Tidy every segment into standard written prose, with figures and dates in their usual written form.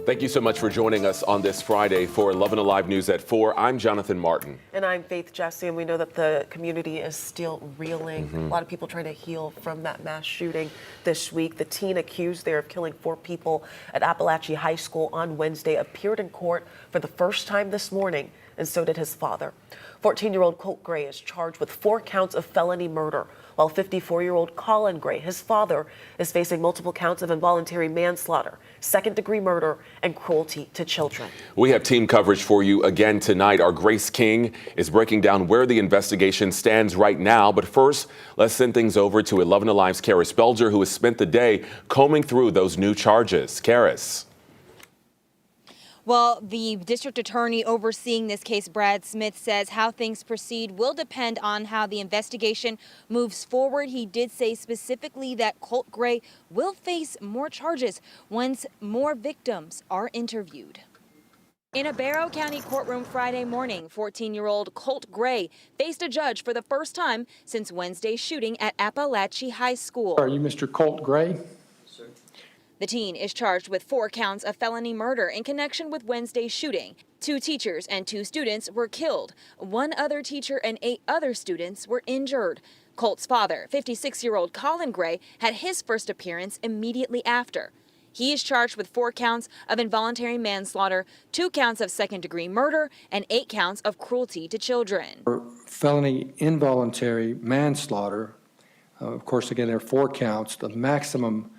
Thank you so much for joining us on this Friday for 11 Alive News at 4. I'm Jonathan Martin. And I'm Faith Jesse, and we know that the community is still reeling. A lot of people trying to heal from that mass shooting this week. The teen accused there of killing 4 people at Apalachee High School on Wednesday appeared in court for the first time this morning, and so did his father. 14-year-old Colt Gray is charged with 4 counts of felony murder, while 54-year-old Colt Gray, his father, is facing multiple counts of involuntary manslaughter, second-degree murder, and cruelty to children. We have team coverage for you again tonight. Our Grace King is breaking down where the investigation stands right now. But first, let's send things over to 11 Alive's Karis Belger, who has spent the day combing through those new charges. Karis. Well, the district attorney overseeing this case, Brad Smith, says how things proceed will depend on how the investigation moves forward. He did say specifically that Colt Gray will face more charges once more victims are interviewed. In a Barrow County courtroom Friday morning, 14-year-old Colt Gray faced a judge for the first time since Wednesday's shooting at Apalachee High School. Are you Mr. Colt Gray? The teen is charged with 4 counts of felony murder in connection with Wednesday's shooting. 2 teachers and 2 students were killed. 1 other teacher and 8 other students were injured. Colt's father, 56-year-old Colt Gray, had his first appearance immediately after. He is charged with 4 counts of involuntary manslaughter, 2 counts of second-degree murder, and 8 counts of cruelty to children. For felony involuntary manslaughter, of course, again, there are 4 counts. The maximum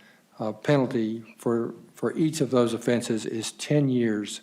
penalty for each of those offenses is 10 years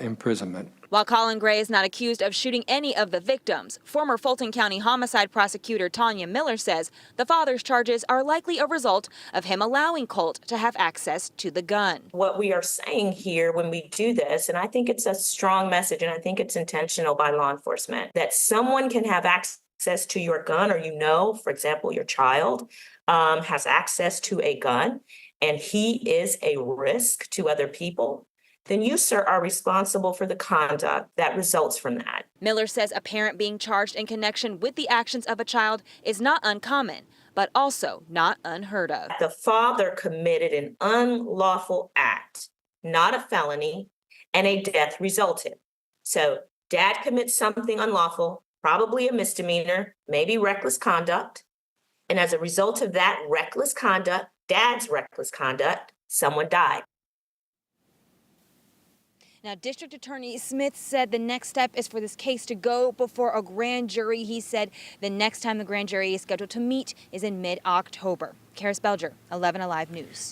imprisonment. While Colt Gray is not accused of shooting any of the victims, former Fulton County homicide prosecutor Tanya Miller says the father's charges are likely a result of him allowing Colt to have access to the gun. What we are saying here when we do this, and I think it's a strong message, and I think it's intentional by law enforcement, that someone can have access to your gun, or for example, your child has access to a gun, and he is a risk to other people, then you, sir, are responsible for the conduct that results from that. Miller says a parent being charged in connection with the actions of a child is not uncommon, but also not unheard of. The father committed an unlawful act, not a felony, and a death resulted. So dad commits something unlawful, probably a misdemeanor, maybe reckless conduct. And as a result of that reckless conduct, dad's reckless conduct, someone died. Now, District Attorney Smith said the next step is for this case to go before a grand jury. He said the next time the grand jury is scheduled to meet is in mid-October. Karis Belger, 11 Alive News.